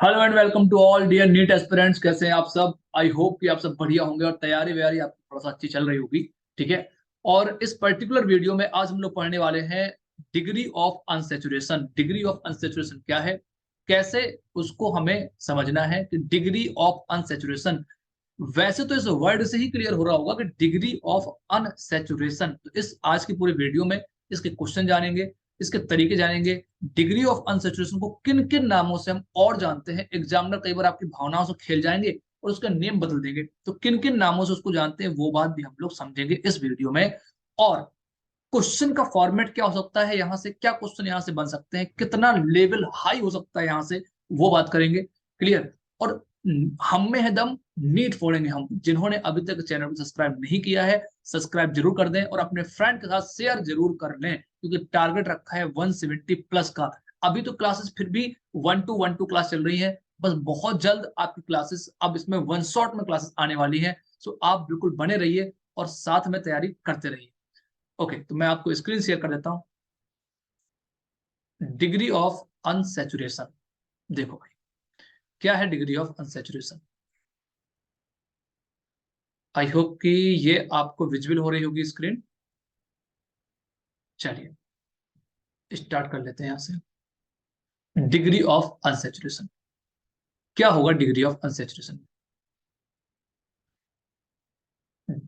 Hello and welcome to all dear NEET aspirants. कैसे हैं आप सब? आई होप कि आप सब बढ़िया होंगे और तैयारी व्यारी आपकी थोड़ा सा अच्छी चल रही होगी। ठीक है। और इस पर्टिकुलर वीडियो में आज हम लोग पढ़ने वाले हैं degree of unsaturation. Degree of unsaturation क्या है, कैसे उसको हमें समझना है कि डिग्री ऑफ अनसेचुरेशन। वैसे तो इस वर्ड से ही क्लियर हो रहा होगा कि डिग्री ऑफ अनसैचुरेशन। तो इस आज की पूरी वीडियो में इसके क्वेश्चन जानेंगे, इसके तरीके जानेंगे। डिग्री ऑफ अनसैचुरेशन को किन किन नामों से हम और जानते हैं, एग्जामिनर कई बार आपकी भावनाओं से खेल जाएंगे और उसका नेम बदल देंगे, तो किन किन नामों से उसको जानते हैं वो बात भी हम लोग समझेंगे इस वीडियो में। और क्वेश्चन का फॉर्मेट क्या हो सकता है, यहाँ से क्या क्वेश्चन यहाँ से बन सकते हैं, कितना लेवल हाई हो सकता है यहाँ से, वो बात करेंगे। क्लियर। और हम में है दम, नीट फोड़ेंगे हम। जिन्होंने अभी तक चैनल को सब्सक्राइब नहीं किया है, सब्सक्राइब जरूर कर दें और अपने फ्रेंड के साथ शेयर जरूर कर लें, क्योंकि टारगेट रखा है 170 प्लस का। अभी तो क्लासेस फिर भी 1 to 1 2 क्लास चल रही है, बस बहुत जल्द आपकी क्लासेस अब इसमें वन शॉट में क्लासेस आने वाली है। सो आप बिल्कुल बने रहिए और साथ में तैयारी करते रहिए। ओके, तो मैं आपको स्क्रीन शेयर कर देता हूं। डिग्री ऑफ अनसैचुरेशन, देखो भाई, क्या है degree of unsaturation. I hope कि ये आपको विजुअल हो रही होगी स्क्रीन। चलिए स्टार्ट कर लेते हैं यहां से। डिग्री ऑफ अनसैचुरेशन क्या होगा? Degree of unsaturation,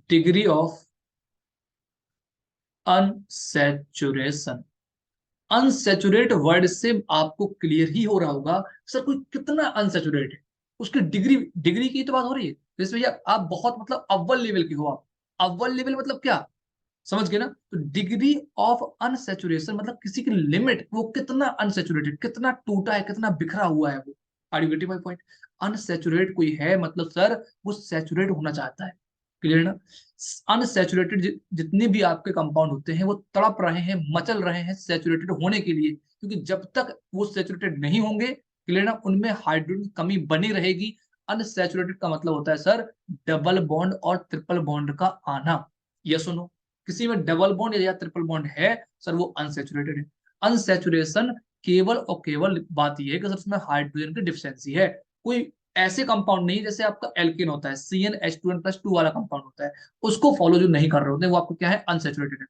degree of unsaturation. Unsaturate word से आपको क्लियर ही हो रहा होगा सर कोई कितना अनसैचुरेट है, उसकी डिग्री। डिग्री की तो बात हो रही है, जैसे भैया आप बहुत मतलब अव्वल लेवल की हो आप। अव्वल लेवल मतलब क्या, समझ गए ना? तो डिग्री ऑफ अनसैचुरेशन मतलब किसी की लिमिट, वो कितना अनसैचुरेटेड, कितना टूटा है, कितना बिखरा हुआ है वो। Are you getting my point? Unsaturate कोई है मतलब सर वो सैचुरेट होना चाहता है। क्लियर ना? अनसैचुरेटेड जितने भी आपके कंपाउंड होते हैं वो तड़प रहे हैं, मचल रहे हैं सैचुरेटेड होने के लिए, क्योंकि जब तक वो सैचुरेटेड नहीं होंगे, क्लियर ना, उनमें हाइड्रोजन की कमी बनी रहेगी। अनसैचुरेटेड का मतलब होता है सर डबल बॉन्ड और ट्रिपल बॉन्ड का आना। ये सुनो, किसी में डबल बॉन्ड या ट्रिपल बॉन्ड है सर वो अनसैचुरेटेड है। अनसैचुरेशन केवल और केवल बात यह है कि सर उसमें हाइड्रोजन की डिफिशियंसी है। कोई ऐसे कंपाउंड नहीं, जैसे आपका एल्केन होता है CnH2n+2 वाला कंपाउंड होता है, उसको फॉलो जो नहीं कर रहे होते वो आपको क्या है, अनसैचुरेटेड है।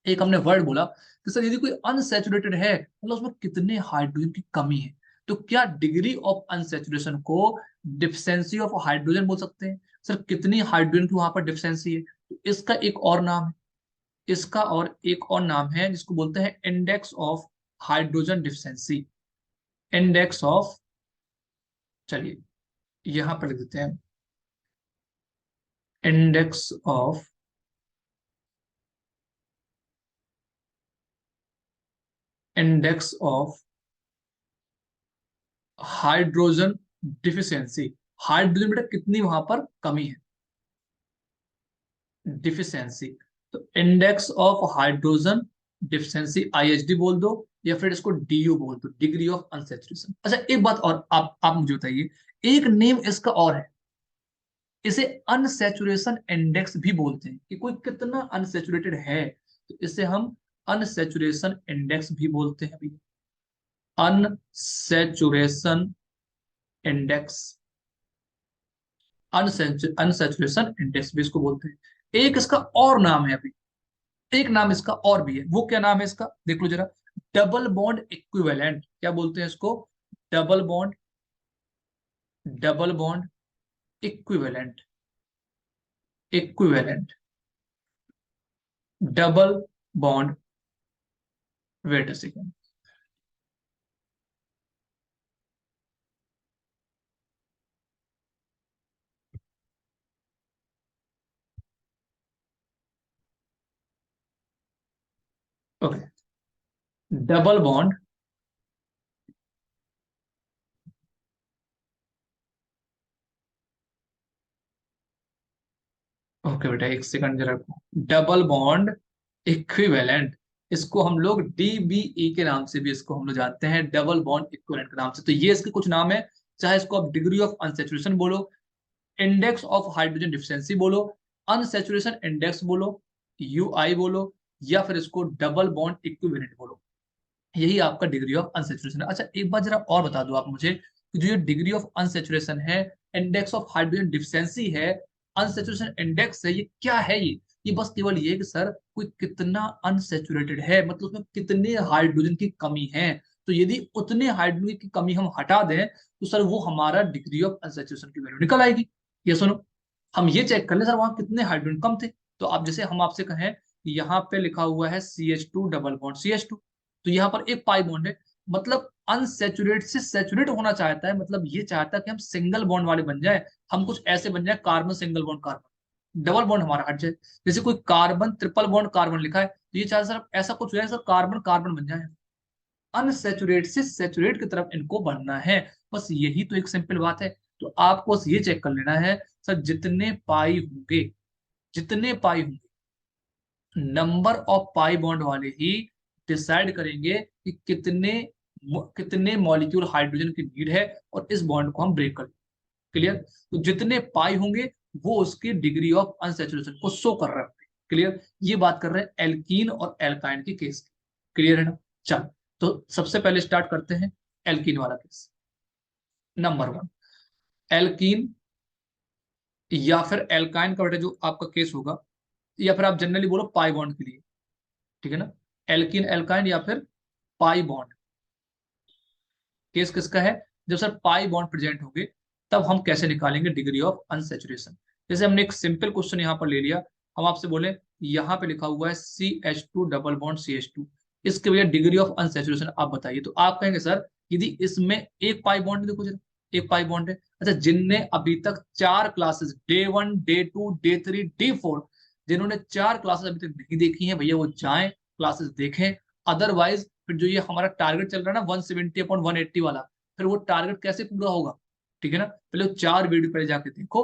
एक हमने वर्ड बोला कि सर यदि कोई अनसैचुरेटेड है मतलब उसमें कितने हाइड्रोजन की कमी है। तो क्या डिग्री ऑफ अनसैचुरेशन को डिफिशियंसी ऑफ हाइड्रोजन बोल सकते हैं? सर कितनी हाइड्रोजन की वहां पर डिफिशियंसी है, तो इसका एक और नाम है, इसका और एक और नाम है जिसको बोलते हैं index of hydrogen deficiency. Index of, चलिए यहां पर लिख देते हैं, index of, index of hydrogen deficiency. Hydrogen बेटा कितनी वहां पर कमी है, डिफिशियंसी। तो index of hydrogen deficiency IHD बोल दो, या फिर इसको DU बोल दो, डिग्री ऑफ अनसैचुरेशन। अच्छा एक बात और आप मुझे बताइए, एक नेम इसका और है, इसे अनसैचुरेशन इंडेक्स भी बोलते हैं, कि कोई कितना अनसैचुरेटेड है, तो इसे हम अनसैचुरेशन इंडेक्स भी बोलते हैं अभी। अनसैचुरेशन इंडेक्स, अनसैचुरेशन इंडेक्स भी इसको बोलते हैं। एक इसका और नाम है अभी, एक नाम इसका और भी है, वो क्या नाम है इसका देख लो जरा। डबल बॉन्ड इक्विवेलेंट, क्या बोलते हैं इसको? Double bond, double bond equivalent, equivalent double bond, wait a second. Okay, double bond, okay बेटा एक सेकंड जरा। डबल बॉन्ड इक्विवेलेंट, इसको हम लोग DBE के नाम से भी इसको हम लोग जानते हैं, डबल बॉन्ड इक्विवेलेंट के नाम से। तो ये इसके कुछ नाम है, चाहे इसको आप डिग्री ऑफ अनसेचुरेशन बोलो, इंडेक्स ऑफ हाइड्रोजन डिफिशियंसी बोलो, अनसेचुरेशन इंडेक्स बोलो, UI बोलो, या फिर इसको डबल बॉन्ड इक्विवेलेंट बोलो। यही आपका डिग्री ऑफ अनसेचुरेशन है। अच्छा एक बात जरा और बता दो आप मुझे, कि जो ये डिग्री ऑफ अनसेचुरेशन है, इंडेक्स ऑफ हाइड्रोजन डिफिशियंसी है, अनसेचुरेशन इंडेक्स है, ये क्या है? ये बस केवल ये कि सर कोई कितना अनसेचुरेटेड है, मतलब उसमें कितने हाइड्रोजन की कमी है। तो यदि उतने हाइड्रोजन की कमी हम हटा दें तो सर वो हमारा डिग्री ऑफ अनसेचुरेशन की वैल्यू निकल आएगी। ये सुनो, हम ये चेक कर ले सर वहां कितने हाइड्रोजन कम थे। तो आप जैसे हम आपसे कहें कि यहाँ पे लिखा हुआ है CH2 डबल बॉन्ड CH2, तो यहाँ पर एक पाई बॉन्ड है, मतलब अनसेचुरेट से सेचुरेट होना चाहता है, मतलब ये चाहता है कि हम सिंगल बॉन्ड वाले बन जाए, हम कुछ ऐसे बन जाए carbon single bond carbon, double bond हमारा हट जाए। जैसे कोई कार्बन ट्रिपल बॉन्ड कार्बन लिखा है तो ये चाहता है सर ऐसा कुछ हो जाए सर कार्बन कार्बन बन जाए, अनसेचुरेट से सेचुरेट की तरफ इनको बनना है। बस यही तो एक सिंपल बात है। तो आपको बस ये चेक कर लेना है सर जितने पाई होंगे नंबर ऑफ पाई बॉन्ड वाले ही डिसाइड करेंगे कि कितने मॉलिक्यूल हाइड्रोजन की नीड है और इस बॉन्ड को हम ब्रेक कर। क्लियर? तो जितने पाई होंगे वो उसकी डिग्री ऑफ अनसेचुरेशन को शो कर रहे हैं। क्लियर? ये बात कर रहे हैं एल्कीन और एल्काइन के केस की। क्लियर है ना? चल, तो सबसे पहले स्टार्ट करते हैं एल्कीन वाला केस। नंबर वन, एल्कीन या फिर एल्काइन का बेटा जो आपका केस होगा, या फिर आप जनरली बोलो पाई बॉन्ड के लिए, ठीक है ना? एल्कीन एल्काइन या फिर पाई बॉन्ड, केस किसका है? जब सर पाई बॉन्ड प्रेजेंट होंगे तब हम कैसे निकालेंगे डिग्री ऑफ अनसेचुरेशन। जैसे हमने एक सिंपल क्वेश्चन यहाँ पर ले लिया, हम आपसे बोले यहाँ पे लिखा हुआ है CH2 डबल बॉन्ड CH2, इसके भैया डिग्री ऑफ अनसेचुरेशन आप बताइए। तो आप कहेंगे सर यदि इसमें एक पाई बॉन्ड, देखो जरा एक पाई बॉन्ड है। अच्छा, जिनने अभी तक 4 classes day 1 day 2 day 3 day 4, जिन्होंने 4 क्लासेस अभी तक नहीं देखी हैं भैया वो जाएं क्लासेस देखें। अदरवाइज फिर जो ये हमारा टारगेट चल रहा है ना 170/180 वाला, फिर वो टारगेट कैसे पूरा होगा? ठीक है ना? पहले वो 4 वीडियो पहले जाके देखो,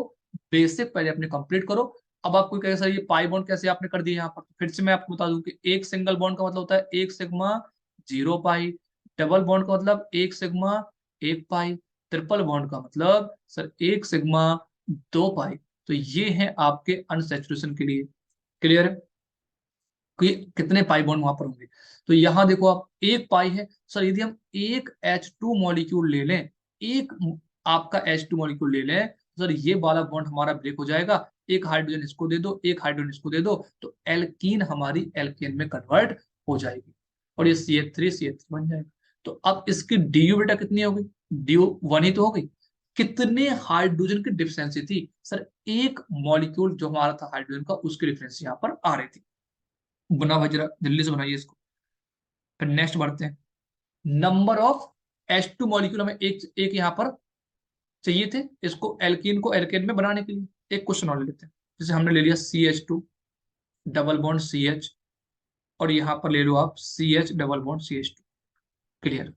बेसिक पहले अपने कंप्लीट करो। अब आपको कहेगा सर ये पाई बॉन्ड कैसे आपने कर दिया यहाँ पर, तो फिर से मैं आपको बता दूं कि एक सिंगल बॉन्ड का मतलब होता है 1 सिग्मा 0 पाई, डबल बॉन्ड का मतलब 1 सिग्मा 1 पाई, ट्रिपल बॉन्ड का मतलब सर 1 सिग्मा 2 पाई। तो ये है आपके अनसेचुरेशन के लिए। क्लियर है कि कितने पाई बॉन्ड वहां पर होंगे? तो यहां देखो आप एक पाई है सर, यदि हम एक H2 मॉलिक्यूल ले लें, एक आपका H2 मॉलिक्यूल ले लें तो सर ये वाला बॉन्ड हमारा ब्रेक हो जाएगा, एक हाइड्रोजन इसको दे दो, एक हाइड्रोजन इसको दे दो, तो एल्कीन हमारी एल्केन में कन्वर्ट हो जाएगी और ये CH3 बन जाएगा। तो अब इसकी DU बेटा कितनी हो गई? DU 1 ही तो हो गई। कितने हाइड्रोजन की डिफिशियंसी थी सर? एक मॉलिक्यूल जो हमारा था हाइड्रोजन का उसकी डिफिशियंसी यहाँ पर आ रही थी। बना भाई जरा जल्दी से बनाइए इसको। फिर नेक्स्ट बढ़ते हैं, नंबर ऑफ H2 मॉलिक्यूल हमें एक एक यहाँ पर चाहिए थे इसको एल्कीन को एल्केन में बनाने के लिए। एक क्वेश्चन और ले लेते हैं, जैसे हमने ले लिया CH2 डबल बॉन्ड CH, और यहाँ पर ले लो आप CH double bond CH2। Clear?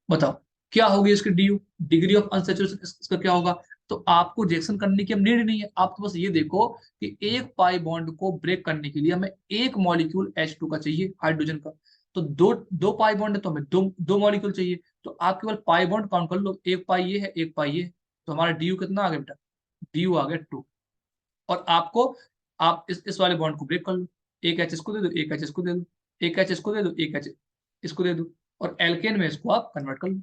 बताओ क्या होगी इसकी DU, डिग्री ऑफ अनसेचुरेशन इसका क्या होगा? तो आपको रिएक्शन करने की हम नीड नहीं है, आप तो बस ये देखो कि एक पाई बॉन्ड को ब्रेक करने के लिए हमें एक मॉलिक्यूल H2 का चाहिए हाइड्रोजन का। तो दो दो पाई बॉन्ड है तो हमें दो दो मॉलिक्यूल चाहिए। तो आप केवल पाई बॉन्ड काउंट कर लो, एक पाई ये है एक पाई ये है, तो हमारा DU कितना आ गया बेटा? DU आ गया 2। और आपको आप इस वाले बॉन्ड को ब्रेक कर लो, एक H इसको दे दो, एक H इसको दे दो, एक H इसको दे दो, एक H इसको दे दो, और एल्केन में इसको आप कन्वर्ट कर लो।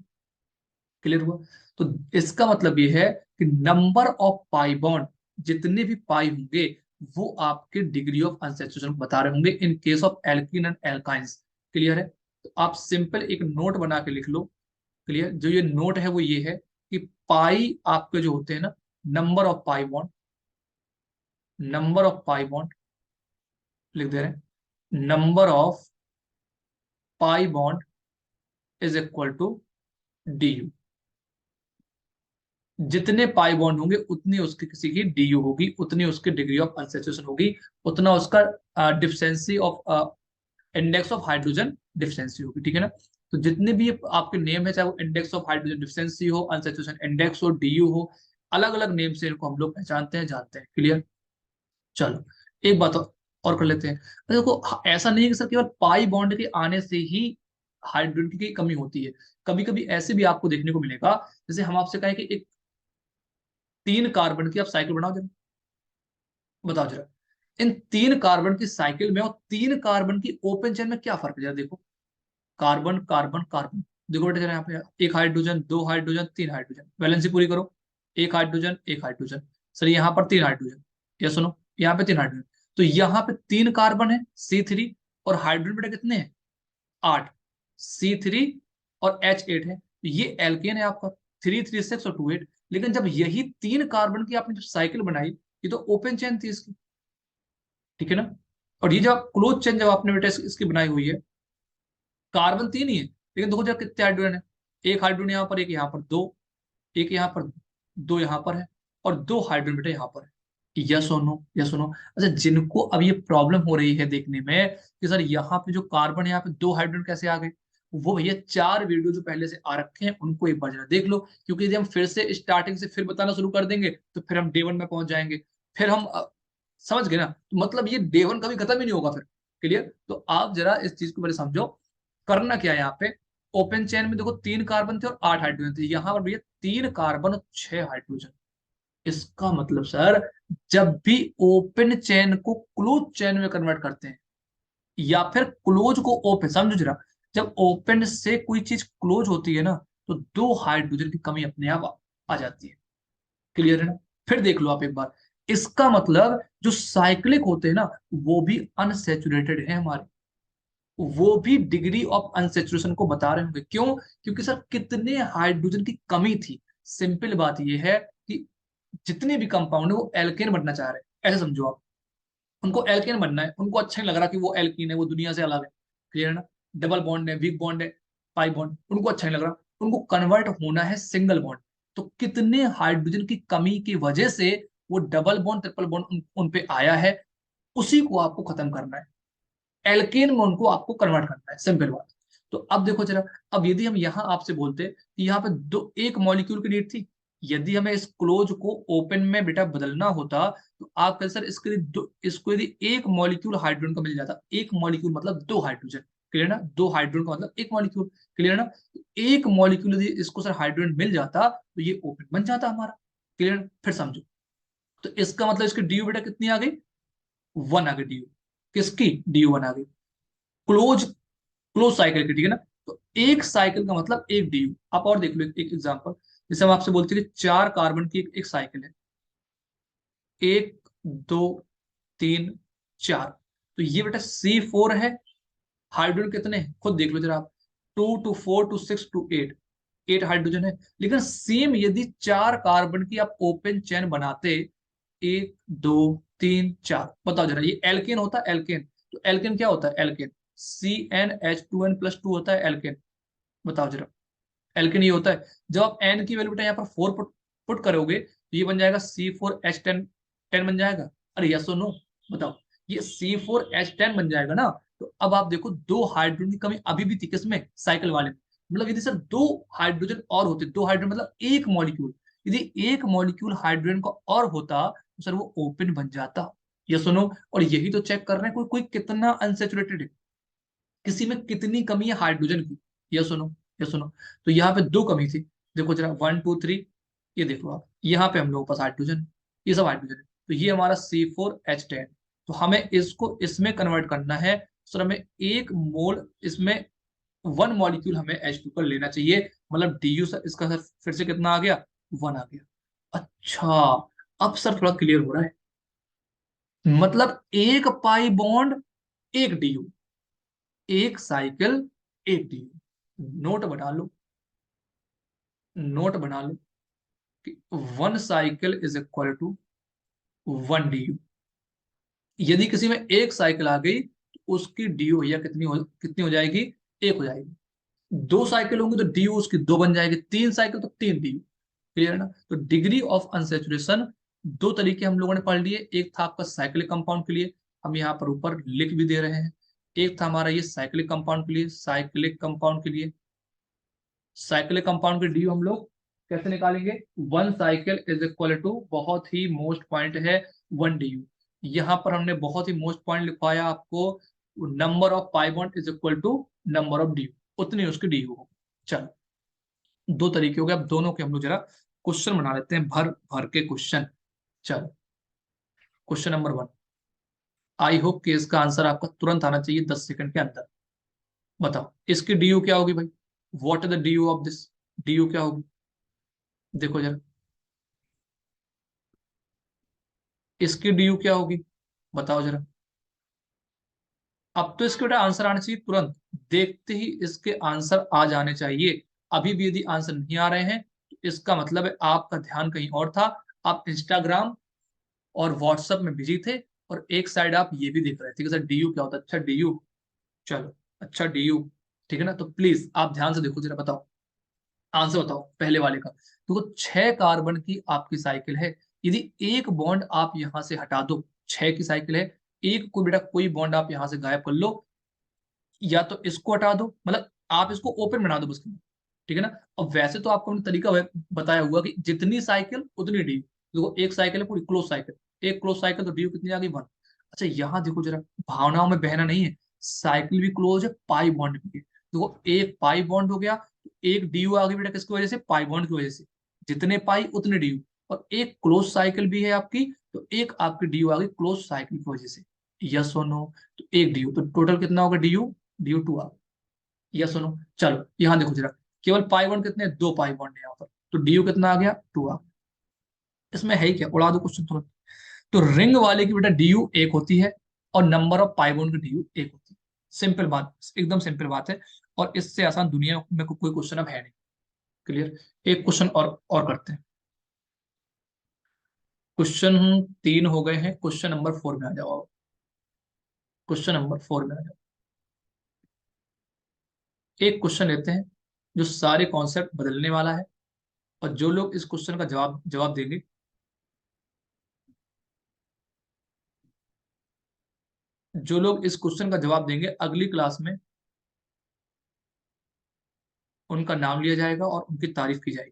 क्लियर हुआ? तो इसका मतलब ये है कि नंबर ऑफ पाई बॉन्ड, जितने भी पाई होंगे वो आपके डिग्री ऑफ अनसैचुरेशन बता रहे होंगे in case of alkene and alkynes. Clear है? तो आप सिंपल एक नोट बना के लिख लो। क्लियर? जो ये नोट है वो ये है कि पाई आपके जो होते हैं ना, number of pi bond, number of pi bond लिख दे रहे हैं, number of pi bond is equal to DU। जितने पाई बॉन्ड होंगे उतनी उसकी किसी की DU होगी, उतनी उसकी डिग्री ऑफ अनसैचुरेशन होगी, उतना उसका deficiency of index of hydrogen deficiency होगी। ठीक है ना? तो जितने भी आपके नेम है, चाहे वो इंडेक्स ऑफ हाइड्रोजन डिफिशियंसी हो, अनसैचुरेशन इंडेक्स हो, DU हो, अलग अलग नेम से इनको हम लोग पहचानते हैं, जानते हैं। क्लियर? चलो एक बात और कर लेते हैं। देखो ऐसा नहीं है कि सर केवल पाई बॉन्ड के आने से ही हाइड्रोजन की कमी होती है, कभी कभी ऐसे भी आपको देखने को मिलेगा। जैसे हम आपसे कहें कि एक 3 कार्बन की आप साइकिल बनाओ जरा, बताओ जरा इन 3 कार्बन की साइकिल में और 3 कार्बन की ओपन चेन में क्या फर्क है जरा देखो। कार्बन कार्बन कार्बन, देखो बेटा जरा यहाँ पे एक हाइड्रोजन, दो हाइड्रोजन, तीन हाइड्रोजन, वैलेंसी पूरी करो। एक हाइड्रोजन, एक हाइड्रोजन। सर यहाँ पर तीन हाइड्रोजन, ये सुनो, यहाँ पे तीन हाइड्रोजन। तो यहाँ पे तीन कार्बन है C3, और हाइड्रोजन बेटा कितने हैं, 8। C3 और H8 है, तो ये एल्केन है आपका, 3 3 6 और 2 8। लेकिन जब यही तीन कार्बन की आपने जो साइकिल बनाई, ये तो ओपन चेन थी इसकी, ठीक है ना। और ये जब क्लोज चेन जब आपने बेटा इसकी बनाई हुई है, कार्बन तीन ही है, लेकिन देखो जरा कितने हाइड्रोजन है, एक हाइड्रोजन यहाँ पर, एक यहाँ पर, दो, एक यहाँ पर, दो यहाँ पर है, और दो हाइड्रोजन बेटा यहाँ पर है। यस और नो, यस और नो। अच्छा, जिनको अब ये प्रॉब्लम हो रही है देखने में कि सर यहाँ पे जो कार्बन है, यहाँ पे दो हाइड्रोजन कैसे आ गए, वो भैया 4 वीडियो जो पहले से आ रखे हैं उनको एक बार जरा देख लो, क्योंकि यदि हम फिर से स्टार्टिंग से फिर बताना शुरू कर देंगे तो फिर हम डे 1 में पहुंच जाएंगे। फिर हम समझ गए ना, तो मतलब ये डे 1 कभी खत्म ही नहीं होगा फिर। क्लियर? तो आप जरा इस चीज को पहले समझो। करना क्या है यहाँ पे, ओपन चेन में देखो तीन कार्बन थे और 8 हाइड्रोजन थे, यहाँ पर भैया तीन कार्बन और 6 हाइड्रोजन। इसका मतलब सर, जब भी ओपन चेन को क्लोज चेन में कन्वर्ट करते हैं, या फिर क्लोज को ओपन, समझो जरा, जब ओपन से कोई चीज क्लोज होती है ना, तो दो हाइड्रोजन की कमी अपने आप आ जाती है। क्लियर है ना? फिर देख लो आप एक बार, इसका मतलब जो साइक्लिक होते हैं ना, वो भी अनसेचुरेटेड है हमारे, वो भी डिग्री ऑफ अनसेचुरेशन को बता रहे होंगे। क्यों? क्योंकि सर कितने हाइड्रोजन की कमी थी। सिंपल बात ये है कि जितने भी कंपाउंड है वो एल्केन बनना चाह रहे हैं, ऐसे समझो आप। उनको एल्केन बनना है, उनको अच्छा नहीं लग रहा कि वो एल्कीन है, वो दुनिया से अलग है। क्लियर है ना? डबल बॉन्ड है, वीक बॉन्ड है, पाई बॉन्ड, उनको अच्छा नहीं लग रहा, उनको कन्वर्ट होना है सिंगल बॉन्ड। तो कितने हाइड्रोजन की कमी की वजह से वो डबल बॉन्ड ट्रिपल बॉन्ड उन पे आया है, उसी को आपको खत्म करना है, एल्केन में उनको आपको कन्वर्ट करना है, सिंपल बात। तो अब देखो जरा, अब यदि हम यहाँ आपसे बोलते कि यहाँ पे दो एक मॉलिक्यूल की नीड थी, यदि हमें इस क्लोज को ओपन में बेटा बदलना होता, तो आप कह सर इसके लिए इसको यदि एक मॉलिक्यूल हाइड्रोजन का मिल जाता, एक मॉलिक्यूल मतलब दो हाइड्रोजन, क्लियर ना, दो हाइड्रोजन का मतलब एक मॉलिक्यूल, क्लियर ना। तो एक मॉलिक्यूल यदि इसको सर हाइड्रोजन मिल जाता तो ये ओपन बन जाता हमारा। क्लियर? फिर समझो, तो इसका मतलब इसकी डी बेटा कितनी आ गई, 1 आ गई डी। किसकी? डी 1 आ गई, क्लोज क्लोज साइकिल की, ठीक है ना। तो एक साइकिल का मतलब एक डी। आप और देख लो एक एग्जांपल, जैसे हम आपसे बोलते हैं कि चार कार्बन की एक साइकिल है, एक, दो, तीन, चार। तो ये बेटा C4 है, हाइड्रोजन कितने हैं खुद देख लो जरा आप, 2 2 4 2 6 2 8, 8 हाइड्रोजन है। लेकिन सेम यदि चार कार्बन की आप ओपन चेन बनाते, एक, दो, तीन, चार, बताओ जरा, ये एल्केन होता है एल्केन। तो एल्केन क्या होता है, एल्केन CnH2n+2 होता है एल्केन। बताओ जरा, एल्केन ये होता है। जब आप एन की वैल्यू बेटा यहाँ पर 4 पुट करोगे, तो ये बन जाएगा C4H10, 10 बन जाएगा। अरे यस और नो, बताओ, ये C4H10 बन जाएगा ना। तो अब आप देखो, दो हाइड्रोजन की कमी अभी भी थी किसमें, साइकिल वाले में। मतलब यदि सर दो हाइड्रोजन और होते, दो हाइड्रोजन मतलब एक मॉलिक्यूल, यदि एक मॉलिक्यूल हाइड्रोजन का और होता, तो सर वो ओपन बन जाता। ये सुनो, और यही तो चेक कर रहे हैं, कोई कोई कितना अनसेचुरेटेड है, किसी में कितनी कमी है हाइड्रोजन की। ये सुनो, ये सुनो। तो यहाँ पे दो कमी थी, देखो जरा 1 2 3, ये देखो आप, यहाँ पे हम लोगों के पास हाइड्रोजन, ये सब हाइड्रोजन है। तो ये हमारा C4H10, तो हमें इसको इसमें कन्वर्ट करना है। सर हमें एक मोल इसमें, 1 मॉलिक्यूल हमें H2 का लेना चाहिए। मतलब DU सर इसका सर फिर से कितना आ गया, 1 आ गया। अच्छा, अब सर थोड़ा क्लियर हो रहा है। मतलब एक पाई बॉन्ड, एक DU, एक साइकिल, एक DU। नोट बना लो, नोट बना लो कि 1 cycle is equal to 1 DU। यदि किसी में एक साइकिल आ गई, तो उसकी DU भैया कितनी हो जाएगी, एक हो जाएगी। दो साइकिल होंगी तो DU उसकी दो बन जाएगी, तीन साइकिल तो 3 DU। क्लियर है ना? तो डिग्री ऑफ अनसेचुरेशन दो तरीके हम लोगों ने पढ़ लिए। एक था आपका साइक्लिक कंपाउंड के लिए, हम यहाँ पर ऊपर लिख भी दे रहे हैं। एक था हमारा ये साइक्लिक कंपाउंड के लिए, साइक्लिक कंपाउंड के लिए, साइक्लिक कंपाउंड के डी हम लोग कैसे निकालेंगे, 1 साइकिल इज इक्वल टू, बहुत ही मोस्ट पॉइंट है, 1 DU। यहाँ पर हमने बहुत ही मोस्ट पॉइंट लिखवाया आपको, number of pi bond is equal to number of DU, उतनी उसकी DU हो। चलो, दो तरीके हो गए, अब दोनों के हम लोग जरा क्वेश्चन बना लेते हैं, भर भर के क्वेश्चन। चलो, क्वेश्चन नंबर 1, आई होप कि इसका आंसर आपका तुरंत आना चाहिए 10 सेकंड के अंदर। बताओ इसकी DU क्या होगी भाई, what is the D you of this, D you क्या होगी, देखो जरा, इसकी डी यू क्या होगी, बताओ जरा। अब तो इसके बेटा आंसर आने चाहिए तुरंत, देखते ही इसके आंसर आ जाने चाहिए। अभी भी यदि आंसर नहीं आ रहे हैं तो इसका मतलब है आपका ध्यान कहीं और था, आप इंस्टाग्राम और व्हाट्सएप में बिजी थे, और एक साइड आप ये भी देख रहे थे कि सर डीयू क्या होता है, अच्छा डीयू, चलो अच्छा डीयू, ठीक है ना। तो प्लीज आप ध्यान से देखो जरा, बताओ आंसर बताओ पहले वाले का। देखो 6 कार्बन की आपकी साइकिल है, यदि एक बॉन्ड आप यहां से हटा दो, 6 की साइकिल है, एक को बेटा कोई बॉन्ड आप यहां से गायब कर लो, या तो इसको हटा दो, मतलब आप इसको ओपन बना दो बस, ठीक है ना। अब वैसे तो आपको हमने तरीका बताया हुआ कि जितनी साइकिल उतनी डी, देखो एक साइकिल है पूरी क्लोज साइकिल, एक क्लोज साइकिल तो डी कितनी आ गई 1। अच्छा यहाँ देखो जरा, भावनाओं में बहना नहीं है, साइकिल भी क्लोज है, पाई बॉन्ड भी है, देखो एक पाई बॉन्ड हो गया तो एक डी आ गई बेटा, किसकी वजह से, पाई बॉन्ड की वजह से, जितने पाई उतने डी, और एक क्लोज साइकिल भी है आपकी, तो एक आपकी डी आ गई क्लोज साइकिल की वजह से, यस और नो, तो एक डी, तो टोटल कितना होगा डी 2 आ गया, यस और नो। चलो यहाँ देखो जरा, केवल पाई बॉन्ड कितने, 2 पाई बॉन्ड है यहाँ पर, तो डी कितना आ गया, 2 आ गया। इसमें है ही क्या, उड़ा दो क्वेश्चन तुरंत। तो रिंग वाले की बेटा डी एक होती है, और नंबर ऑफ पाई बॉन्ड की डी एक होती है, सिंपल बात, एकदम सिंपल बात है, और इससे आसान दुनिया में कोई क्वेश्चन अब है नहीं। क्लियर। एक क्वेश्चन और करते हैं। क्वेश्चन 3 हो गए हैं, क्वेश्चन नंबर 4 में आ जाओ, क्वेश्चन नंबर 4 में आ जाओ। एक क्वेश्चन लेते हैं जो सारे कॉन्सेप्ट बदलने वाला है, और जो लोग इस क्वेश्चन का जवाब जवाब देंगे, जो लोग इस क्वेश्चन का जवाब देंगे अगली क्लास में उनका नाम लिया जाएगा और उनकी तारीफ की जाएगी,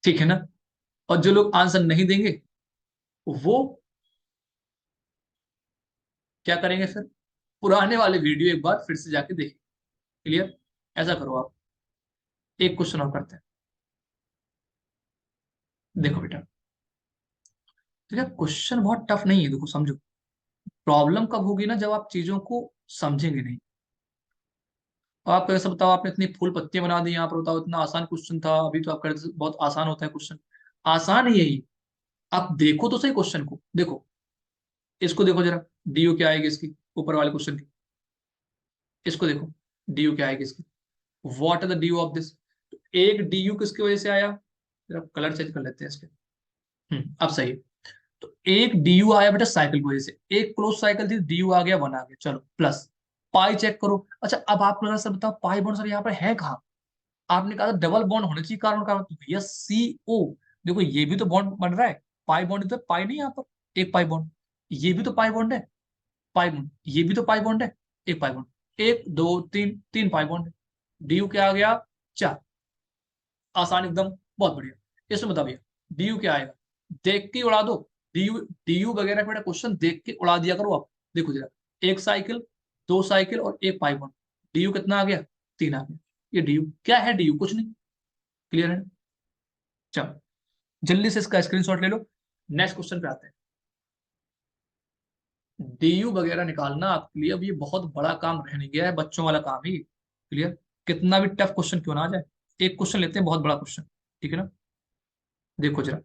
ठीक है ना। और जो लोग आंसर नहीं देंगे वो क्या करेंगे, फिर पुराने वाले वीडियो एक बार फिर से जाके देखें। क्लियर। ऐसा करो आप, एक क्वेश्चन और करते हैं। देखो बेटा, ठीक है, क्वेश्चन बहुत टफ नहीं है, देखो समझो, प्रॉब्लम कब होगी ना, जब आप चीजों को समझेंगे नहीं। आप कैसे बताओ, आपने इतनी फूल पत्तियां बना दी यहाँ पर, बताओ इतना आसान क्वेश्चन था, अभी तो आप कर बहुत आसान होता है क्वेश्चन, आसान ही यही। आप देखो तो सही क्वेश्चन को, देखो इसको देखो जरा, डी क्या आएगी इसकी, ऊपर वाले क्वेश्चन की, इसको देखो, डी क्या आएगी इसकी, what are the D of this, एक डी किसकी वजह से आया, जरा कलर चेंज कर लेते हैं इसके, अब सही है। तो एक डी आया बेटा साइकिल की वजह से, एक क्लोज साइकिल थी, डी आ गया 1 आ गया, चलो प्लस, पाई चेक करो। अच्छा अब आप लोग सर बताओ पाई बॉन्ड सर यहाँ पर है कहाँ, आपने कहा था डबल बॉन्ड होना चाहिए कारण कारण, तो भैया सी ओ, देखो ये भी तो बॉन्ड बन रहा है, पाई बॉन्ड, तो पाई नहीं यहाँ पर, एक पाई बॉन्ड, ये भी तो पाई बॉन्ड है, पाई बॉन्ड, ये भी तो पाई बॉन्ड है, एक पाई बॉन्ड, एक दो तीन, तीन पाई बॉन्ड है, डी क्या आ गया, 4, आसान एकदम, बहुत बढ़िया। इसमें बता भैया डी क्या आएगा, देख के ही उड़ा दो, डी वगैरह का क्वेश्चन देख के उड़ा दिया करो आप। देखो जरा, एक साइकिल, 2 साइकिल और एक पाई बॉन्ड, डी कितना आ गया, 3 आ गया, ये डी क्या है, डी कुछ नहीं। क्लियर है। चलो जल्दी से इसका स्क्रीनशॉट ले लो, नेक्स्ट क्वेश्चन पे आते हैं। डीयू वगैरह निकालना आपके लिए अब ये बहुत बड़ा काम रहने गया है, बच्चों वाला काम ही। क्लियर। कितना भी टफ क्वेश्चन क्यों ना आ जाए, एक क्वेश्चन लेते हैं बहुत बड़ा क्वेश्चन, ठीक है ना। देखो जरा,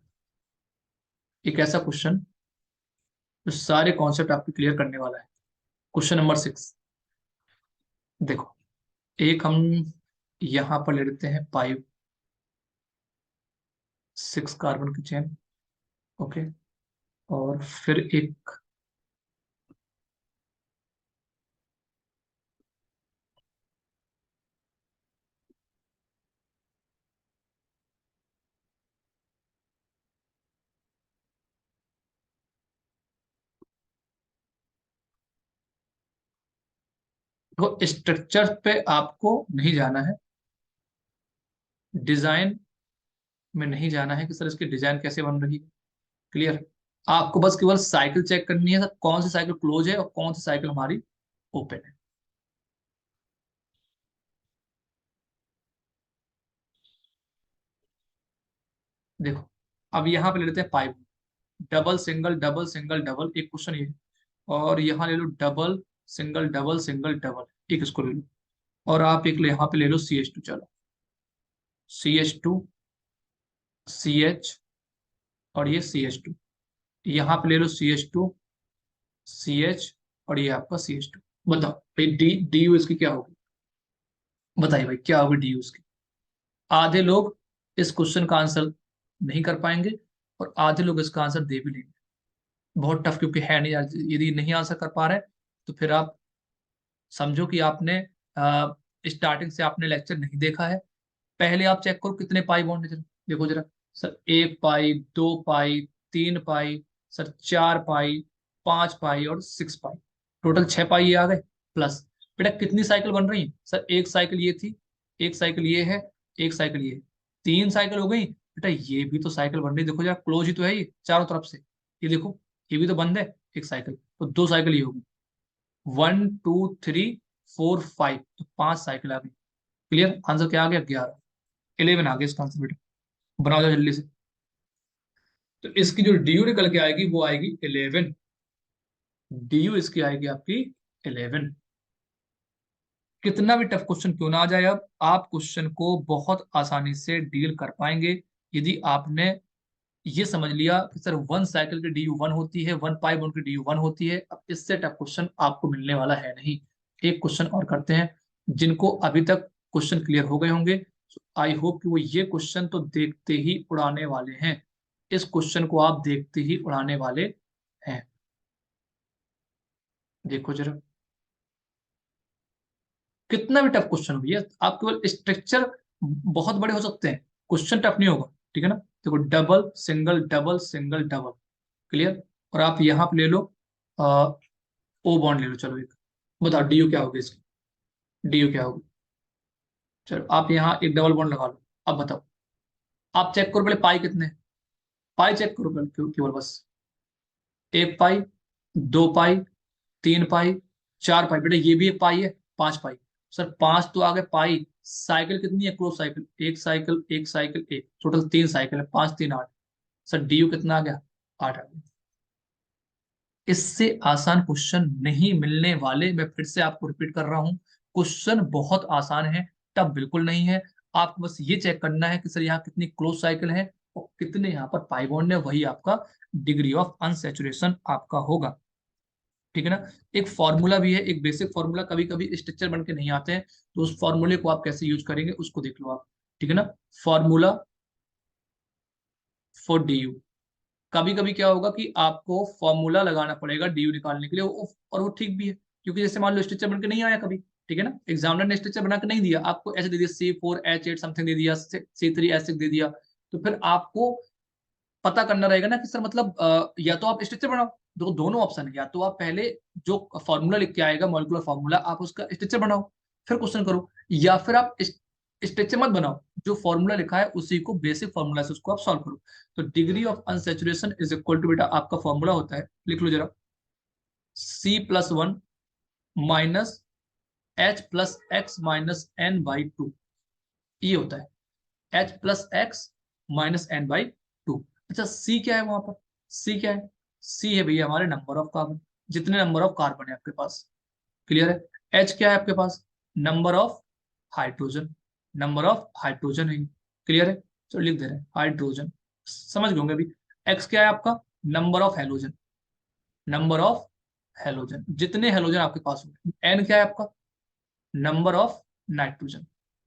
एक ऐसा क्वेश्चन जो सारे कॉन्सेप्ट आपको क्लियर करने वाला है, क्वेश्चन नंबर 6। देखो, एक हम यहां पर ले लेते हैं 6 कार्बन की चेन, ओके, और फिर एक, देखो स्ट्रक्चर पे आपको नहीं जाना है, डिजाइन में नहीं जाना है कि सर इसकी डिजाइन कैसे बन रही है। क्लियर। आपको बस केवल साइकिल चेक करनी है, सर कौन सी साइकिल क्लोज है और कौन सी साइकिल हमारी ओपन है। देखो अब यहाँ पे ले लेते हैं pipe, double single double single double, एक क्वेश्चन ये है। और यहाँ ले लो double single double single double, एक इसको ले लो। और आप एक यहाँ पे ले लो CH2, चलो CH2 CH और ये CH2, यहाँ पे ले लो CH2 CH और ये आपका CH2। बताओ भाई डी यू इसकी क्या होगी, बताइए भाई क्या होगी डी यू इसकी। आधे लोग इस क्वेश्चन का आंसर नहीं कर पाएंगे और आधे लोग इसका आंसर दे भी लेंगे। बहुत टफ क्योंकि है नहीं यार, यदि नहीं आंसर कर पा रहे तो फिर आप समझो कि आपने स्टार्टिंग से आपने लेक्चर नहीं देखा है। पहले आप चेक करो कितने पाई बॉन्ड है जरा, देखो जरा। सर 1 पाई, 2 पाई, 3 पाई, सर 4 पाई, 5 पाई और 6 पाई, टोटल 6 पाई आ गए। प्लस बेटा कितनी साइकिल बन रही है, सर एक साइकिल ये थी, एक साइकिल ये है, एक साइकिल ये है, 3 साइकिल हो गई बेटा। ये भी तो साइकिल बन रही है, देखो जरा क्लोज ही तो है ये चारों तरफ से, ये देखो ये भी तो बंद है एक साइकिल, तो 2 साइकिल ये होगी। 1 2 3 4 5, तो 5 साइकिल आ गई। क्लियर, आंसर क्या आ गया, 11, 11 आ गया इसका आंसर बेटा। बनाओ जाओ जल्दी से। तो इसकी जो डी यू निकल के आएगी वो आएगी 11, डी यू इसकी आएगी आपकी 11। कितना भी टफ क्वेश्चन क्यों ना आ जाए, अब आप क्वेश्चन को बहुत आसानी से डील कर पाएंगे यदि आपने ये समझ लिया कि सर 1 साइकिल की डी यू 1 होती है, 1 पाई बॉन्ड की डी यू 1 होती है। अब इससे टफ क्वेश्चन आपको मिलने वाला है नहीं। एक क्वेश्चन और करते हैं, जिनको अभी तक क्वेश्चन क्लियर हो गए होंगे, आई होप कि वो ये क्वेश्चन तो देखते ही उड़ाने वाले हैं। इस क्वेश्चन को आप देखते ही उड़ाने वाले हैं। देखो जरा, कितना भी टफ क्वेश्चन हो भैया, आप केवल स्ट्रक्चर बहुत बड़े हो सकते हैं, क्वेश्चन टफ नहीं होगा, ठीक है ना। देखो double single double single double, clear. और आप यहाँ पे ले लो ओ बॉन्ड ले लो, चलो एक, बताओ डी यू क्या होगी इसकी, डी यू क्या होगी। चलो आप यहाँ एक डबल बॉन्ड लगा लो, अब बताओ। आप चेक करो पहले पाई कितने हैं? पाई चेक करो पहले, केवल बस। 1 पाई, 2 पाई, 3 पाई, 4 पाई, बेटा ये भी एक पाई है, 5 पाई। सर 5 तो आ गए पाई, साइकिल कितनी है, क्लोज साइकिल, एक साइकिल एक साइकिल एक, टोटल 3 साइकिल है, 5 3 8। सर डी यू कितना आ गया, 8 आ गया। इससे आसान क्वेश्चन नहीं मिलने वाले, मैं फिर से आपको रिपीट कर रहा हूं, क्वेश्चन बहुत आसान है, टफ बिल्कुल नहीं है। आपको बस ये चेक करना है कि सर यहाँ कितनी क्लोज साइकिल है और कितने यहाँ पर पाई बॉन्ड है, वही आपका डिग्री ऑफ अनसैचुरेशन आपका होगा, ठीक है ना। एक फॉर्मूला भी है, एक बेसिक फॉर्मूला, कभी कभी स्ट्रक्चर बन के नहीं आते हैं, तो उस फॉर्मूले को आप कैसे यूज करेंगे उसको देख लो आप, ठीक है ना। फॉर्मूला फॉर डी यू, कभी कभी क्या होगा कि आपको फॉर्मूला लगाना पड़ेगा डी यू निकालने के लिए, और वो ठीक भी है, क्योंकि जैसे मान लो स्ट्रक्चर बन के नहीं आया कभी, ठीक है ना, एग्जामिनर ने स्ट्रक्चर बना के नहीं दिया आपको, ऐसे दे दिया C4H8 समथिंग दे दिया, C3H6 दे दिया, तो फिर आपको पता करना रहेगा ना कि सर मतलब या तो आप स्ट्रक्चर बनाओ, दोनों ऑप्शन है, या तो आप पहले जो फॉर्मूला लिख के आएगा मॉलिक्यूलर फॉर्मूला, आप उसका स्ट्रक्चर बनाओ फिर क्वेश्चन करो, या फिर आप स्ट्रक्चर मत बनाओ, जो फॉर्मूला लिखा है उसी को बेसिक फॉर्मूला से उसको आप सॉल्व करो। तो degree of unsaturation is equal to, बेटा आपका फॉर्मूला होता है, लिख लो जरा, C+1 माइनस H+X-N/2, ये होता है H+X-N/2। अच्छा सी क्या है वहां पर, सी क्या है, सी है भैया हमारे नंबर ऑफ कार्बन, जितने नंबर ऑफ कार्बन है आपके पास, क्लियर है। एच क्या है आपके पास, number of hydrogen, number of hydrogen है, क्लियर है। चलो लिख दे रहे हैं हाइड्रोजन, समझ गए होंगे अभी। एक्स क्या है आपका, number of halogen, number of halogen, जितने हेलोजन आपके पास होंगे। एन क्या है आपका, नंबर ऑफ नाइट्रोजन,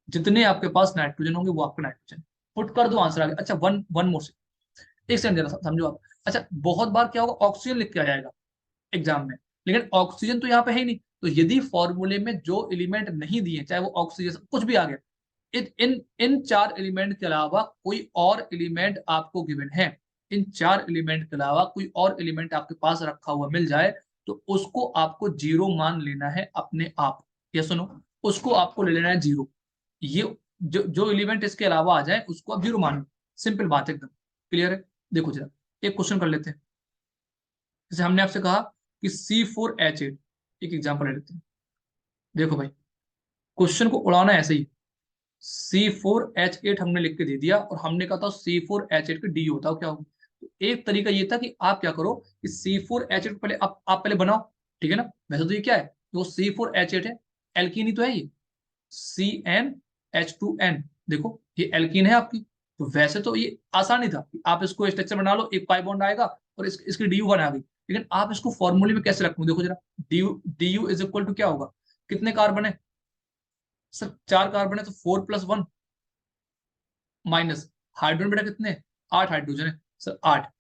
जितने आपके पास नाइट्रोजन होंगे वो आपका नाइट्रोजन। पुट कर दो आंसर आ गया। अच्छा वन वन मोर, एक सेकंड जरा समझो आप। अच्छा बहुत बार क्या होगा, ऑक्सीजन लिख के आ जाएगा एग्जाम में, लेकिन ऑक्सीजन तो यहाँ पे है ही नहीं, तो यदि फॉर्मूले में जो एलिमेंट नहीं दिए, चाहे वो ऑक्सीजन कुछ भी आ गया, इन इन इन 4 एलिमेंट के अलावा कोई और एलिमेंट आपको गिवन है, इन 4 एलिमेंट के अलावा कोई और एलिमेंट आपके पास रखा हुआ मिल जाए, तो उसको आपको जीरो मान लेना है अपने आप। ये सुनो, उसको आपको ले लेना है जीरो। ये जो जो एलिमेंट इसके अलावा आ जाए उसको आप जीरो मान लो, सिंपल बात है एकदम, क्लियर है। देखो जरा एक क्वेश्चन कर लेते हैं, जैसे हमने आपसे कहा कि C4H8, एक एग्जांपल ले लेते हैं। देखो भाई क्वेश्चन को उड़ाना ऐसे ही, C4H8 हमने लिख के दे दिया और हमने कहा था C4H8 का डी होता है क्या होगा। तो एक तरीका ये था कि आप क्या करो कि C4H8 को पहले आप पहले बनाओ, ठीक है ना। वैसे तो ये क्या है, तो C4H8 है, एल्कीन ही तो है ये, CnH2n, देखो ये एल्कीन है आपकी। तो वैसे तो ये आसानी था कि आप इसको स्ट्रक्चर बना लो, एक पाई बॉन्ड आएगा और इसकी DU1 आ गई। लेकिन आप इसको फॉर्मूले में कैसे रखूं, देखो जरा, DU इज इक्वल टू क्या होगा, कितने कार्बन है सर, 4 कार्बन है, तो 4+1 माइनस हाइड्रोजन बेटा कितने, 8 हाइड्रोजन है सर, 8।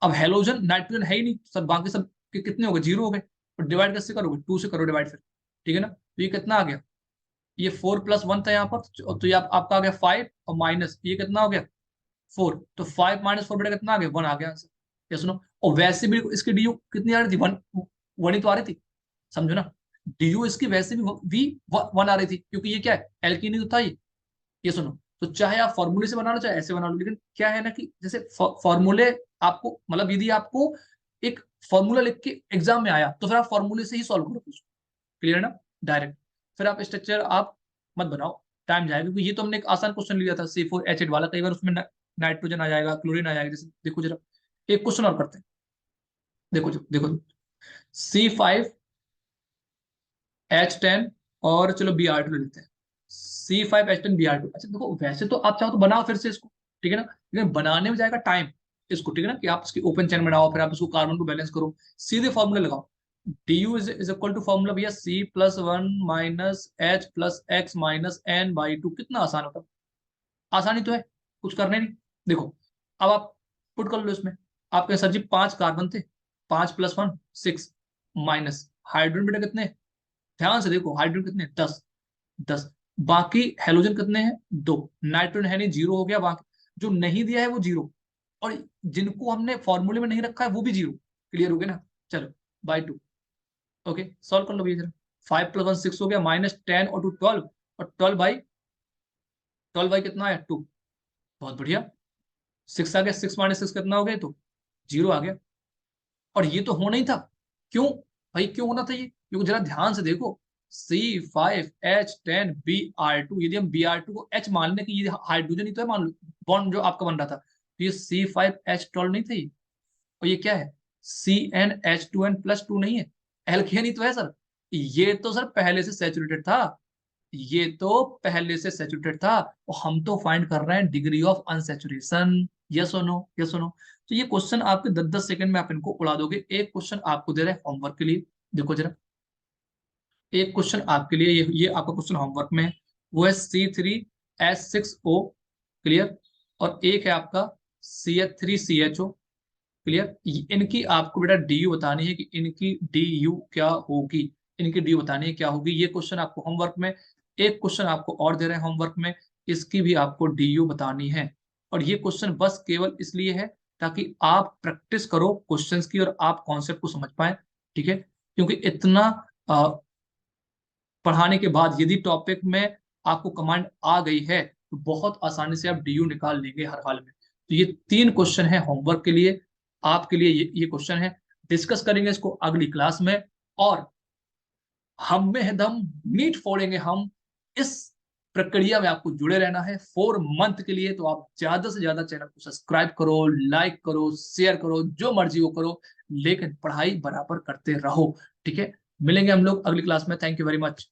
अब हेलोजन नाइट्रोजन है ही नहीं सर, बाकी सब के कितने हो गए, 0 हो गए। और डिवाइड कैसे करोगे, 2 से करो डिवाइड फिर, ठीक है ना। तो ये कितना आ गया, ये 4+1 था यहाँ पर, तो ये आपका आ गया 5, और माइनस ये कितना हो गया 4, तो 5 - 4 बेटा कितना आ गया, 1 आ गया आंसर। ये सुनो, और वैसे भी इसकी DU कितनी आ रही थी, 1 ही तो आ रही थी, समझो ना। DU इसकी वैसे भी 1 आ रही थी, क्योंकि ये क्या है, एल्कीन ही तो था ये सुनो। तो चाहे आप फॉर्मूले से बना लो चाहे ऐसे बना लो, लेकिन क्या है ना कि जैसे फॉर्मूले आपको, मतलब यदि आपको एक फॉर्मूला लिख के एग्जाम में आया तो फिर आप फॉर्मूले से ही सॉल्व करो उसको, क्लियर है ना, डायरेक्ट। फिर आप स्ट्रक्चर आप मत बनाओ, टाइम जाएगा, क्योंकि ये तो हमने एक आसान क्वेश्चन लिया था C4H8 वाला, कई बार उसमें नाइट्रोजन आ जाएगा, क्लोरीन आ जाएगा, जैसे देखो जरा, एक क्वेश्चन और करते हैं, देखो जो देखो, C5H10 और चलो Br2 ले लेते हैं, C5H10 Br2। अच्छा देखो, वैसे तो आप चाहो तो बनाओ फिर से इसको, ठीक है ना, लेकिन बनाने में जाएगा टाइम इसको, ठीक है ना, कि आप इसकी ओपन चेन बनाओ, फिर आप इसको कार्बन को बैलेंस करो, सीधे फॉर्मूले लगाओ। DU is equal to formula भैया C+1 - H+X - N/2, कितना आसान होता है, आसानी तो है, कुछ करने नहीं। देखो, अब आप पुट कर लो इसमें, आपके सर जी 5 कार्बन थे, 5+1 6, माइनस हाइड्रोजन बेटा कितने, ध्यान से देखो, हाइड्रोजन कितने, 10, बाकी हेलोजन कितने हैं, 2, नाइट्रोजन है नहीं, 0 हो गया, बाकी जो नहीं दिया है वो 0, और जिनको हमने फॉर्मूले में नहीं रखा है वो भी 0, क्लियर हो गया ना। चलो, बाय 2, ओके, सॉल्व कर लो भैया जरा। 5+1 6 हो गया, -10 और 2 12, और 12 बाई कितना आया, 2, बहुत बढ़िया, 6 आ गया, 6 - 6 कितना हो गया, तो 0 आ गया। और ये तो होना ही था, क्यों भाई, क्यों होना था ये, क्योंकि जरा ध्यान से देखो, C5H10Br2, यदि हम Br2 को H मान लें कि ये हाइड्रोजन ही तो है, मान लो बॉन्ड जो आपका बन रहा था, तो ये C5H12 नहीं था ये, और ये क्या है, CnH2n+2 नहीं है, एल्केन ही तो है सर। ये तो सर पहले से सैचुरेटेड था, ये तो पहले से सैचुरेटेड था, और हम तो फाइंड कर रहे हैं डिग्री ऑफ अनसैचुरेशन, यस और नो, यस और नो। तो ये क्वेश्चन आपके 10-10 सेकंड में आप इनको उड़ा दोगे। एक क्वेश्चन आपको दे रहे हैं होमवर्क के लिए, देखो जरा, एक क्वेश्चन आपके लिए, ये आपका क्वेश्चन होमवर्क में है, वो है C3H6O, क्लियर, और एक है आपका CH3CHO, क्लियर। इनकी आपको बेटा DU बतानी है कि इनकी DU क्या होगी, इनकी DU बतानी है क्या होगी, ये क्वेश्चन आपको होमवर्क में, एक क्वेश्चन आपको और दे रहे हैं होमवर्क में, इसकी भी आपको DU बतानी है। और ये क्वेश्चन बस केवल इसलिए है ताकि आप प्रैक्टिस करो क्वेश्चंस की और आप कॉन्सेप्ट को समझ पाए, ठीक है, क्योंकि इतना पढ़ाने के बाद यदि टॉपिक में आपको कमांड आ गई है तो बहुत आसानी से आप DU निकाल लेंगे हर हाल में। तो ये 3 क्वेश्चन है होमवर्क के लिए, आपके लिए ये क्वेश्चन है, डिस्कस करेंगे इसको अगली क्लास में, और हम में है दम, मीट फोड़ेंगे हम, इस प्रक्रिया में आपको जुड़े रहना है 4 मंथ के लिए। तो आप ज्यादा से ज्यादा चैनल को सब्सक्राइब करो, लाइक करो, शेयर करो, जो मर्जी वो करो, लेकिन पढ़ाई बराबर करते रहो, ठीक है। मिलेंगे हम लोग अगली क्लास में, थैंक यू वेरी मच।